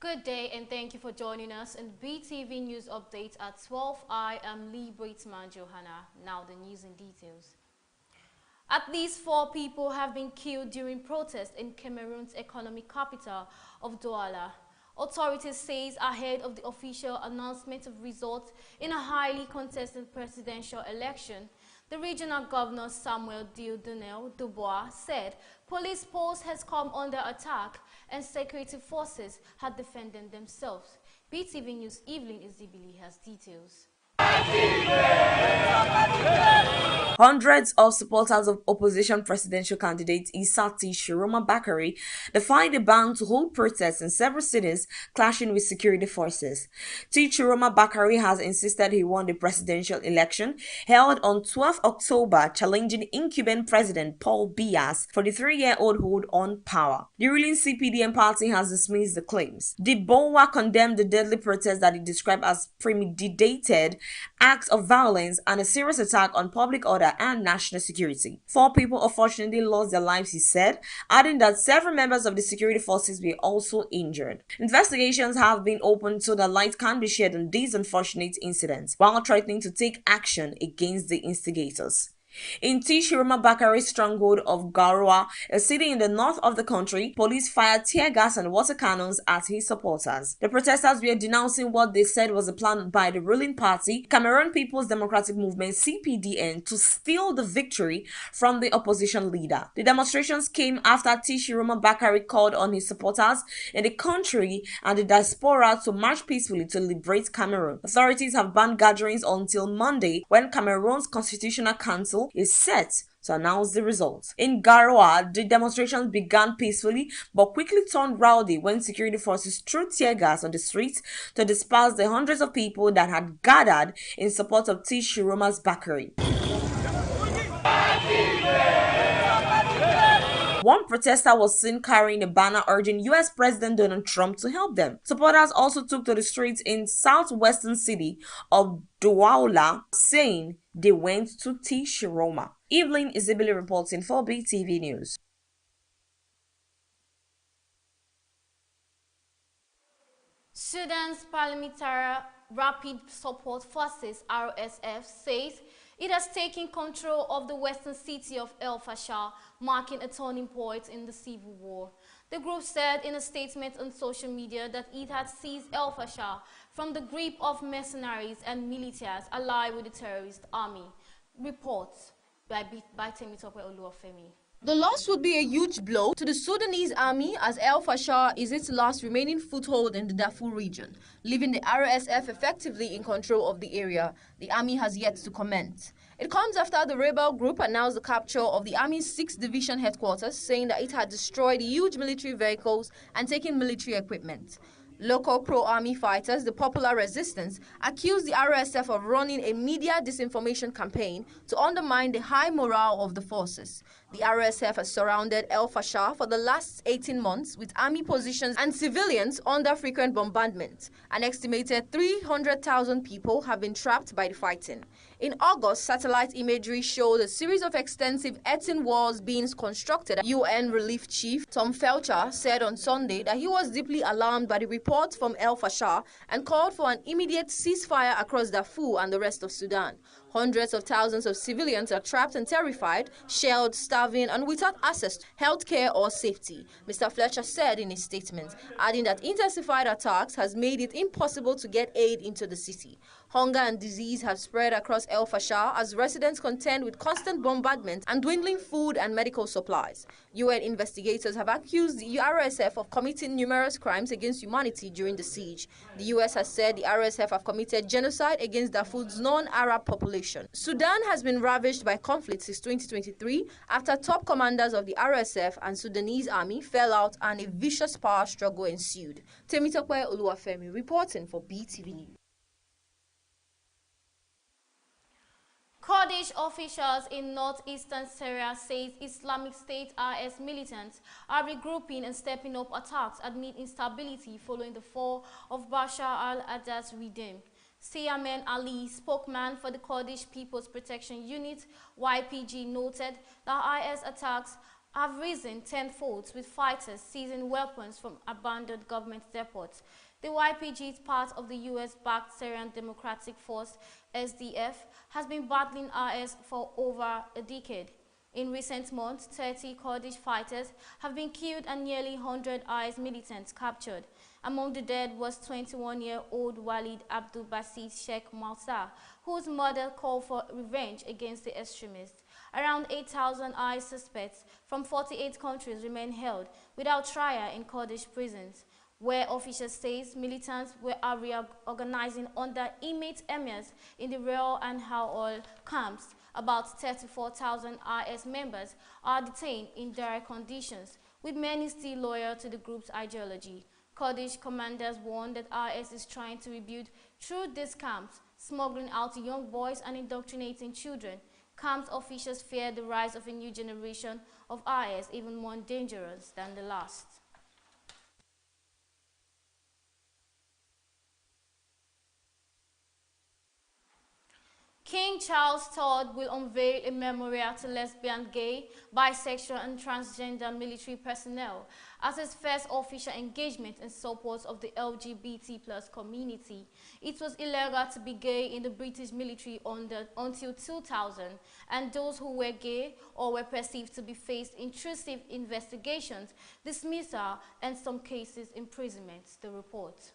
Good day and thank you for joining us in BeeTv News Update at 12. I am Lee Braitman Johanna. Now the news in details. At least 4 people have been killed during protests in Cameroon's economic capital of Douala. Authorities say ahead of the official announcement of results in a highly contested presidential election. The regional governor Samuel Dieudonné Dubois said police posts has come under attack and security forces had defended themselves. BeeTv News Evelyn Izibili has details. Hundreds of supporters of opposition presidential candidate Issa Shiroma Bakari defied a ban to hold protests in several cities, clashing with security forces. Shiroma Bakari has insisted he won the presidential election held on 12 October, challenging incumbent President Paul Biya for the 3-year-old hold on power. The ruling CPDM party has dismissed the claims. Dubois condemned the deadly protests that he described as premeditated acts of violence and a serious attack on public order and national security. 4 people unfortunately lost their lives, he said, adding that several members of the security forces were also injured. Investigations have been opened so that light can be shed on these unfortunate incidents, while threatening to take action against the instigators. In Shiroma Bakari's stronghold of Garoua, a city in the north of the country, police fired tear gas and water cannons at his supporters. The protesters were denouncing what they said was a plan by the ruling party, Cameroon People's Democratic Movement (CPDN), to steal the victory from the opposition leader. The demonstrations came after Shiroma Bakari called on his supporters in the country and the diaspora to march peacefully to liberate Cameroon. Authorities have banned gatherings until Monday, when Cameroon's Constitutional Council is set to announce the results. In Garoua, the demonstrations began peacefully but quickly turned rowdy when security forces threw tear gas on the streets to disperse the hundreds of people that had gathered in support of Shiroma's Bakari. One protester was seen carrying a banner urging U.S. President Donald Trump to help them. Supporters also took to the streets in southwestern city of Douala, saying they went to Shiroma. Evelyn Izibili reporting for BeeTv News. Sudan's Parliamentary Rapid Support Forces (RSF) says it has taken control of the western city of El Fasher, marking a turning point in the civil war. The group said in a statement on social media that it had seized El Fasher from the grip of mercenaries and militias allied with the terrorist army. Reports by Temitope Oluwafemi. The loss would be a huge blow to the Sudanese army, as El Fasher is its last remaining foothold in the Darfur region, leaving the RSF effectively in control of the area. The army has yet to comment. It comes after the rebel group announced the capture of the Army's 6th Division headquarters, saying that it had destroyed huge military vehicles and taken military equipment. Local pro-army fighters, the Popular Resistance, accused the RSF of running a media disinformation campaign to undermine the high morale of the forces. The RSF has surrounded El Fasher for the last 18 months with army positions and civilians under frequent bombardment. An estimated 300,000 people have been trapped by the fighting. In August, satellite imagery showed a series of extensive earthen walls being constructed. UN Relief Chief Tom Felcher said on Sunday that he was deeply alarmed by the reports from El Fasher and called for an immediate ceasefire across Darfur and the rest of Sudan. Hundreds of thousands of civilians are trapped and terrified, shelled, starving, and without access to healthcare or safety, Mr. Fletcher said in his statement, adding that intensified attacks has made it impossible to get aid into the city. Hunger and disease have spread across El Fasher as residents contend with constant bombardment and dwindling food and medical supplies. UN investigators have accused the RSF of committing numerous crimes against humanity during the siege. The US has said the RSF have committed genocide against Darfur's non-Arab population. Sudan has been ravaged by conflict since 2023 after top commanders of the RSF and Sudanese army fell out and a vicious power struggle ensued. Temitope Oluwafemi reporting for BeeTv News. Kurdish officials in northeastern Syria say Islamic State IS militants are regrouping and stepping up attacks amid instability following the fall of Bashar al-Assad's regime. Siamen Ali, spokesman for the Kurdish People's Protection Unit (YPG), noted that IS attacks have risen tenfold, with fighters seizing weapons from abandoned government depots. The YPG, part of the US-backed Syrian Democratic Force (SDF), has been battling IS for over a decade. In recent months, 30 Kurdish fighters have been killed and nearly 100 IS militants captured. Among the dead was 21-year-old Walid Abdul Basit Sheikh Malsa, whose murder called for revenge against the extremists. Around 8,000 IS suspects from 48 countries remain held without trial in Kurdish prisons, where officials say militants are reorganizing under inmate emirs in the Real and Hawol camps. About 34,000 IS members are detained in dire conditions, with many still loyal to the group's ideology. Kurdish commanders warn that IS is trying to rebuild through these camps, smuggling out young boys and indoctrinating children. Camps officials fear the rise of a new generation of IS, even more dangerous than the last. King Charles III will unveil a memorial to lesbian, gay, bisexual and transgender military personnel as his first official engagement in support of the LGBT+ community. It was illegal to be gay in the British military until 2000, and those who were gay or were perceived to be faced intrusive investigations, dismissal, and some cases imprisonment, the report.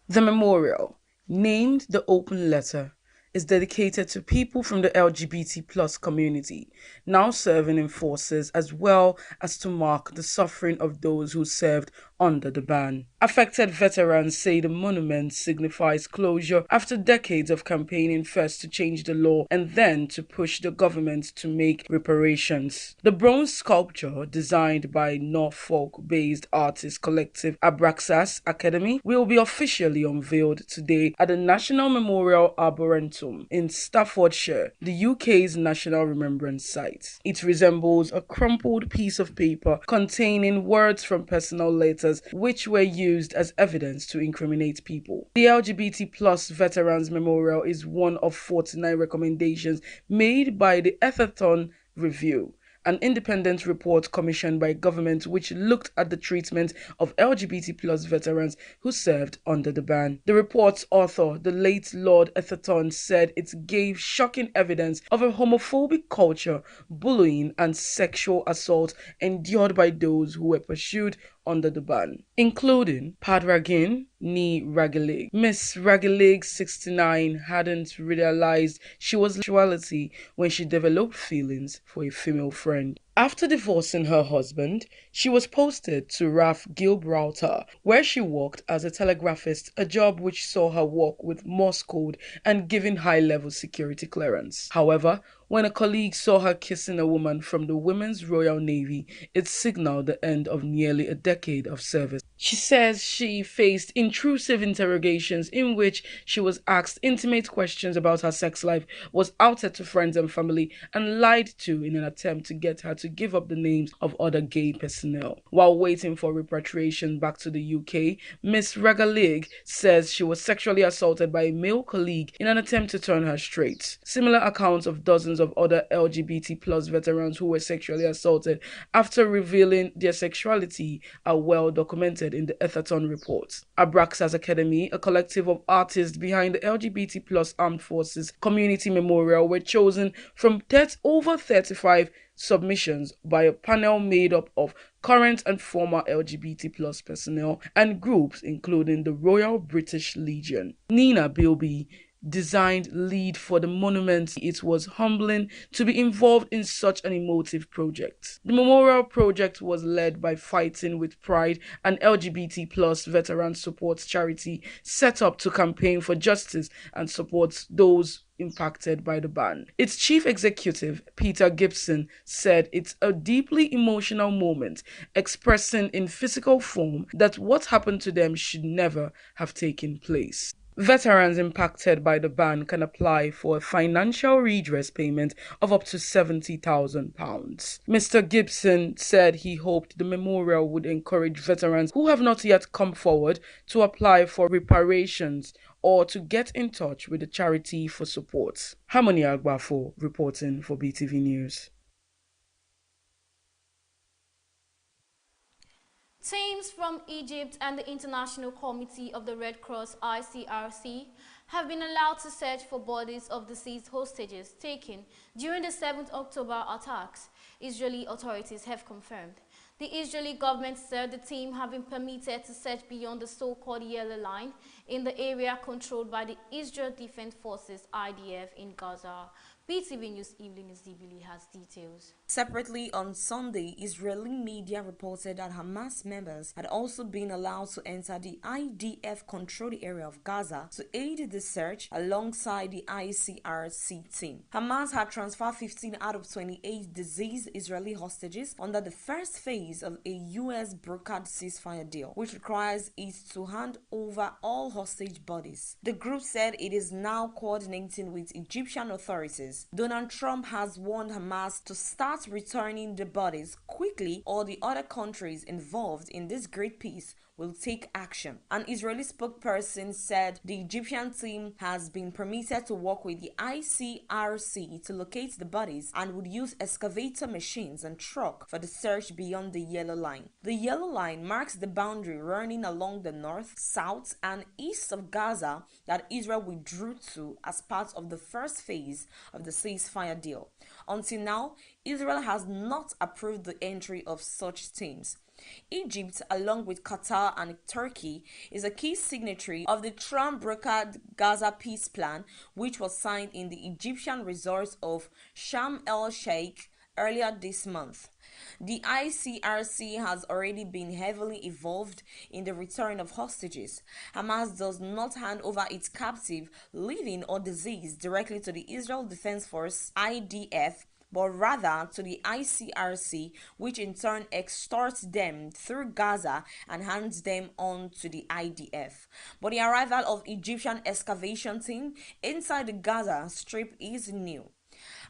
The memorial, named the Open Letter, is dedicated to people from the LGBT+ community, now serving in forces, as well as to mark the suffering of those who served under the ban. Affected veterans say the monument signifies closure after decades of campaigning, first to change the law and then to push the government to make reparations. The bronze sculpture, designed by Norfolk-based artist collective Abraxas Academy, will be officially unveiled today at the National Memorial Arboretum in Staffordshire, the UK's national remembrance site. It resembles a crumpled piece of paper containing words from personal letters which were used as evidence to incriminate people. The LGBT+ Veterans Memorial is one of 49 recommendations made by the Ethathon Review, an independent report commissioned by government which looked at the treatment of LGBT+ veterans who served under the ban. The report's author, the late Lord Ethathon, said it gave shocking evidence of a homophobic culture, bullying and sexual assault endured by those who were pursued under the ban, including Padragin Ni Ragilig. Miss Ragilig, 69, hadn't realized she was sexuality when she developed feelings for a female friend. After divorcing her husband, she was posted to RAF Gibraltar, where she worked as a telegraphist, a job which saw her work with Morse code and given high-level security clearance. However, when a colleague saw her kissing a woman from the Women's Royal Navy, it signaled the end of nearly a decade of service. She says she faced intrusive interrogations in which she was asked intimate questions about her sex life, was outed to friends and family, and lied to in an attempt to get her to give up the names of other gay personnel. While waiting for repatriation back to the UK, Miss Regalig says she was sexually assaulted by a male colleague in an attempt to turn her straight. Similar accounts of dozens of other LGBT+ veterans who were sexually assaulted after revealing their sexuality are well documented in the Ethathon report. Abraxas Academy, a collective of artists behind the LGBT+ Armed Forces Community Memorial, were chosen from over 35 submissions by a panel made up of current and former LGBT+ personnel and groups including the Royal British Legion. Nina Bilby designed lead for the monument. It was humbling to be involved in such an emotive project. The memorial project was led by Fighting with Pride, an LGBT+ veteran support charity set up to campaign for justice and support those impacted by the ban. Its chief executive, Peter Gibson, said it's a deeply emotional moment, expressing in physical form that what happened to them should never have taken place. Veterans impacted by the ban can apply for a financial redress payment of up to £70,000. Mr. Gibson said he hoped the memorial would encourage veterans who have not yet come forward to apply for reparations or to get in touch with the charity for support. Harmony Agbafo reporting for BeeTv News. Teams from Egypt and the International Committee of the Red Cross (ICRC) have been allowed to search for bodies of deceased hostages taken during the 7th October attacks, Israeli authorities have confirmed. The Israeli government said the team have been permitted to search beyond the so-called yellow line in the area controlled by the Israel Defense Forces (IDF) in Gaza. BeeTv News Evelyn Zibili has details. Separately, on Sunday, Israeli media reported that Hamas members had also been allowed to enter the IDF-controlled area of Gaza to aid the search alongside the ICRC team. Hamas had transferred 15 out of 28 deceased Israeli hostages under the first phase of a U.S. brokered ceasefire deal, which requires it to hand over all hostage bodies. The group said it is now coordinating with Egyptian authorities. Donald Trump has warned Hamas to start returning the bodies quickly, or the other countries involved in this great peace will take action. An Israeli spokesperson said the Egyptian team has been permitted to work with the ICRC to locate the bodies and would use excavator machines and truck for the search beyond the yellow line. The yellow line marks the boundary running along the north, south, and east of Gaza that Israel withdrew to as part of the first phase of the ceasefire deal. Until now, Israel has not approved the entry of such teams. Egypt, along with Qatar and Turkey, is a key signatory of the Trump-brokered Gaza peace plan, which was signed in the Egyptian resort of Sharm el-Sheikh earlier this month. The ICRC has already been heavily involved in the return of hostages. Hamas does not hand over its captive, living or deceased, directly to the Israel Defense Force (IDF), but rather to the ICRC, which in turn extorts them through Gaza and hands them on to the IDF. But the arrival of Egyptian excavation team inside the Gaza Strip is new.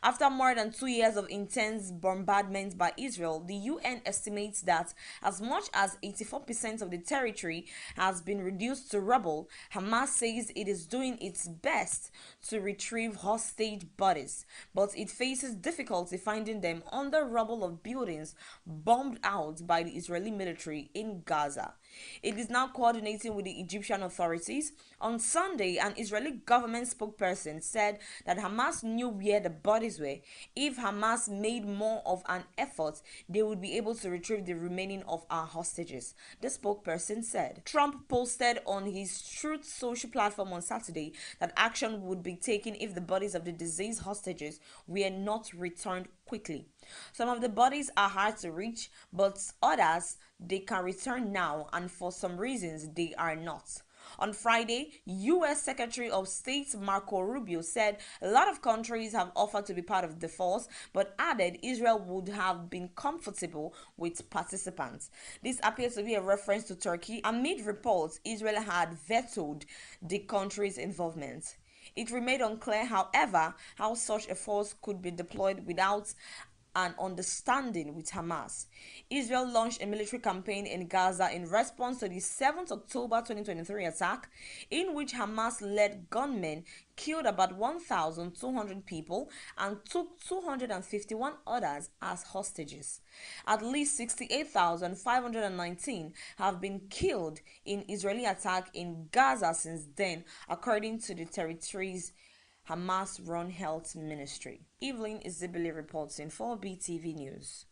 After more than 2 years of intense bombardment by Israel, the UN estimates that as much as 84% of the territory has been reduced to rubble. Hamas says it is doing its best to retrieve hostage bodies, but it faces difficulty finding them under rubble of buildings bombed out by the Israeli military in Gaza. It is now coordinating with the Egyptian authorities. On Sunday, an Israeli government spokesperson said that Hamas knew where the bodies were. If Hamas made more of an effort, they would be able to retrieve the remaining of our hostages, the spokesperson said. Trump posted on his Truth social platform on Saturday that action would be taken if the bodies of the deceased hostages were not returned quickly. Some of the bodies are hard to reach, but others they can return now, and for some reasons they are not. On Friday, U.S. Secretary of State Marco Rubio said a lot of countries have offered to be part of the force, but added Israel would have been comfortable with participants. This appears to be a reference to Turkey. Amid reports Israel had vetoed the country's involvement. It remained unclear, however, how such a force could be deployed without an understanding with Hamas. Israel launched a military campaign in Gaza in response to the 7th October 2023 attack, in which Hamas-led gunmen killed about 1,200 people and took 251 others as hostages. At least 68,519 have been killed in Israeli attack in Gaza since then, according to the territory's Hamas-run health ministry. Evelyn Izibili reporting for BeeTv News.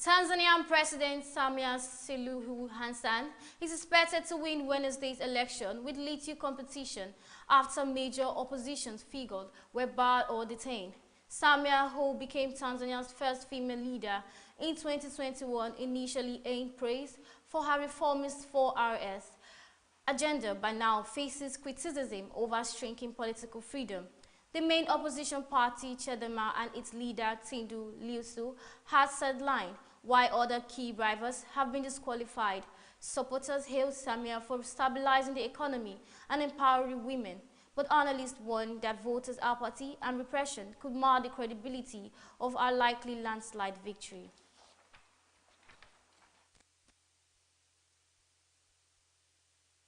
Tanzanian President Samia Suluhu Hassan is expected to win Wednesday's election with little competition after major opposition figures were barred or detained. Samia, who became Tanzania's first female leader in 2021, initially earned praise for her reformist 4RS agenda, but now faces criticism over shrinking political freedom. The main opposition party, Chadema, and its leader, Tundu Lissu, has sidelined, while other key rivals have been disqualified. Supporters hailed Samia for stabilizing the economy and empowering women, but analysts warn that voters' apathy and repression could mar the credibility of a likely landslide victory.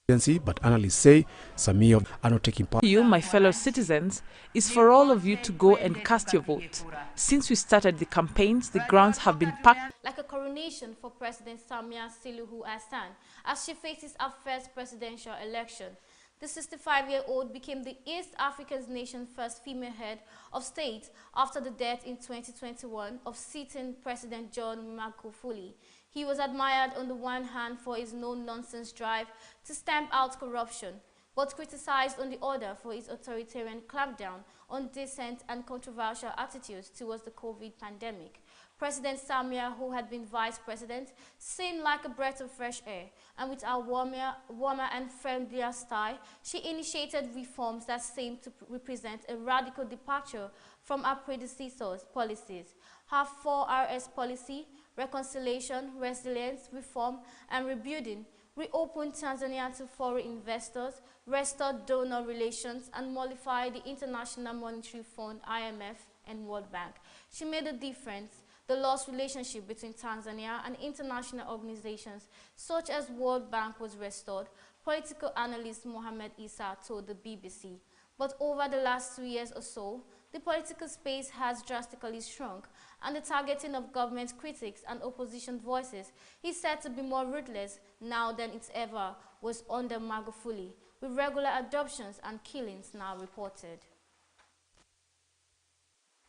But analysts say some are not taking part. You, my fellow citizens, is for all of you to go and cast your vote. Since we started the campaigns, the grounds have been packed like a coronation for President Samia Suluhu Hassan as she faces her first presidential election. The 65-year-old became the East African nation's first female head of state after the death in 2021 of sitting President John Magufuli. He was admired on the one hand for his no-nonsense drive to stamp out corruption, but criticized on the other for his authoritarian clampdown on dissent and controversial attitudes towards the COVID pandemic. President Samia, who had been vice president, seemed like a breath of fresh air, and with her warmer and friendlier style, she initiated reforms that seemed to represent a radical departure from her predecessors' policies. Her 4Rs policy, reconciliation, resilience, reform, and rebuilding, reopened Tanzania to foreign investors, restored donor relations, and modified the International Monetary Fund, IMF, and World Bank. She made a difference. The lost relationship between Tanzania and international organizations such as World Bank was restored, political analyst Mohamed Issa told the BBC. But over the last 2 years or so, the political space has drastically shrunk, and the targeting of government critics and opposition voices is said to be more ruthless now than it ever was under Magufuli, with regular adoptions and killings now reported.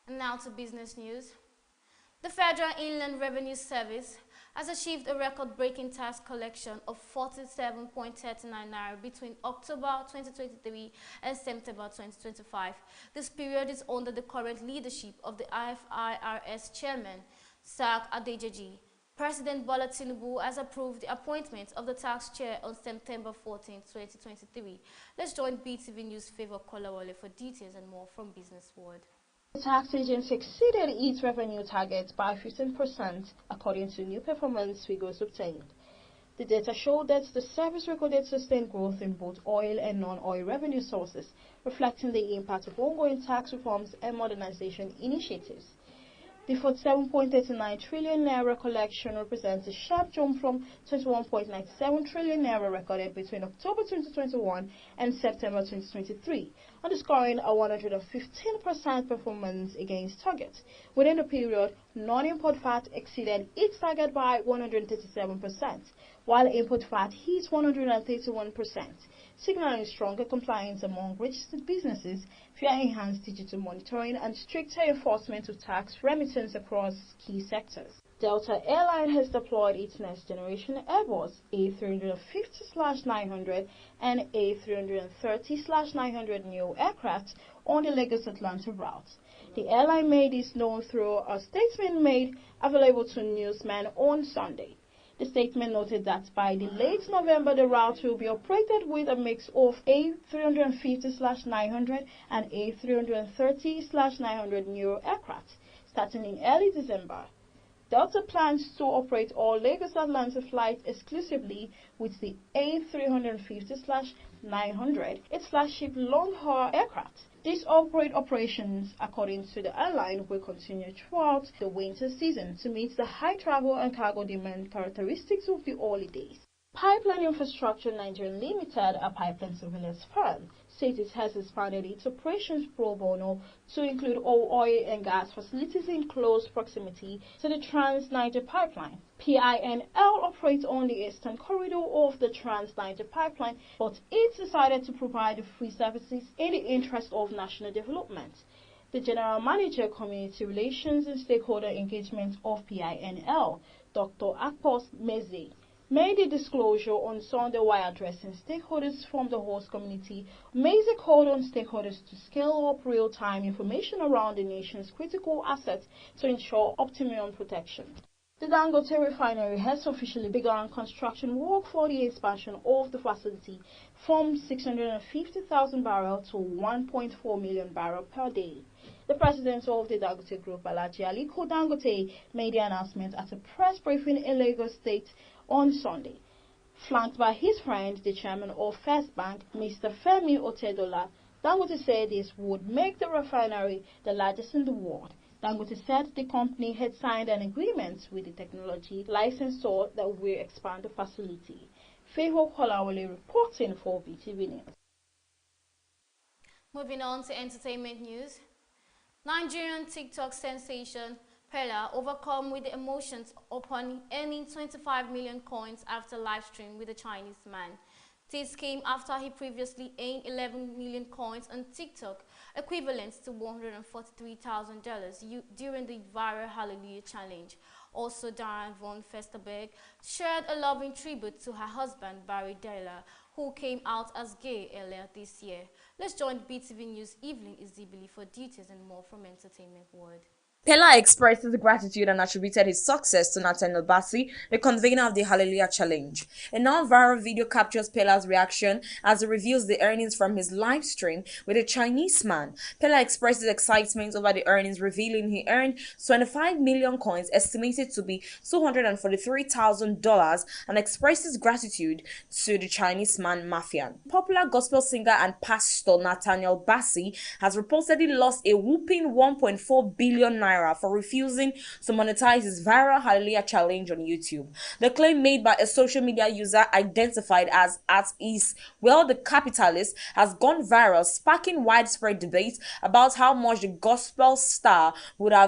And now to business news. The Federal Inland Revenue Service has achieved a record-breaking tax collection of 47.39 naira between October 2023 and September 2025. This period is under the current leadership of the IFIRS chairman, Sak Adejeji. President Bola Tinubu has approved the appointment of the tax chair on September 14, 2023. Let's join BeeTv News Favor Kolawole for details and more from Business World. The tax agency exceeded its revenue target by 15%, according to new performance figures obtained. The data showed that the service recorded sustained growth in both oil and non-oil revenue sources, reflecting the impact of ongoing tax reforms and modernization initiatives. The 47.39 trillion naira collection represents a sharp jump from 21.97 trillion naira recorded between October 2021 and September 2023, underscoring a 115% performance against target. Within the period, non-import VAT exceeded its target by 137%, while import VAT hit 131%, signaling stronger compliance among registered businesses via enhanced digital monitoring and stricter enforcement of tax remittance across key sectors. Delta Airline has deployed its next-generation Airbus A350-900 and A330-900 neo aircraft on the Lagos-Atlanta route. The airline made this known through a statement made available to newsmen on Sunday. The statement noted that by the late November, the route will be operated with a mix of A350-900 and A330-900 neo aircraft, starting in early December. Delta plans to operate all Lagos-Atlanta flights exclusively with the A350-900, its flagship long-haul aircraft. These operations, according to the airline, will continue throughout the winter season to meet the high travel and cargo demand characteristics of the holidays. Pipeline Infrastructure Nigeria Limited, a pipeline surveillance firm, says it has expanded its operations pro bono to include all oil and gas facilities in close proximity to the Trans-Niger Pipeline. PINL operates on the eastern corridor of the Trans-Niger Pipeline, but it decided to provide free services in the interest of national development. The General Manager, Community Relations and Stakeholder Engagement of PINL, Dr. Akpos Meze, made a disclosure on Sunday while addressing stakeholders from the host community. Meze called on stakeholders to scale up real-time information around the nation's critical assets to ensure optimum protection. The Dangote refinery has officially begun construction work for the expansion of the facility from 650,000 barrels to 1.4 million barrels per day. The president of the Dangote Group, Alhaji Aliko Dangote, made the announcement at a press briefing in Lagos State on Sunday. Flanked by his friend, the chairman of First Bank, Mr. Femi Otedola, Dangote said this would make the refinery the largest in the world. Dangote said the company had signed an agreement with the technology licensor that will expand the facility. Favor Kolawole reporting for BeeTv News. Moving on to entertainment news. Nigerian TikTok sensation Pella overcome with the emotions upon earning 25 million coins after live stream with a Chinese man. This came after he previously earned 11 million coins on TikTok, equivalent to $143,000 during the viral Hallelujah Challenge. Also, Diane von Furstenberg shared a loving tribute to her husband, Barry Della, who came out as gay earlier this year. Let's join BeeTv News Evelyn Izibili for details and more from Entertainment World. Pella expressed his gratitude and attributed his success to Nathaniel Bassey, the convener of the Hallelujah Challenge. A now-viral video captures Pella's reaction as he reveals the earnings from his live stream with a Chinese man. Pella expressed his excitement over the earnings, revealing he earned 25 million coins, estimated to be $243,000, and expressed his gratitude to the Chinese man Mafian. Popular gospel singer and pastor Nathaniel Bassey has reportedly lost a whopping 1.4 billion naira for refusing to monetize his viral Hallelujah Challenge on YouTube. The claim, made by a social media user identified as @is_well the capitalist, has gone viral, sparking widespread debate about how much the gospel star would have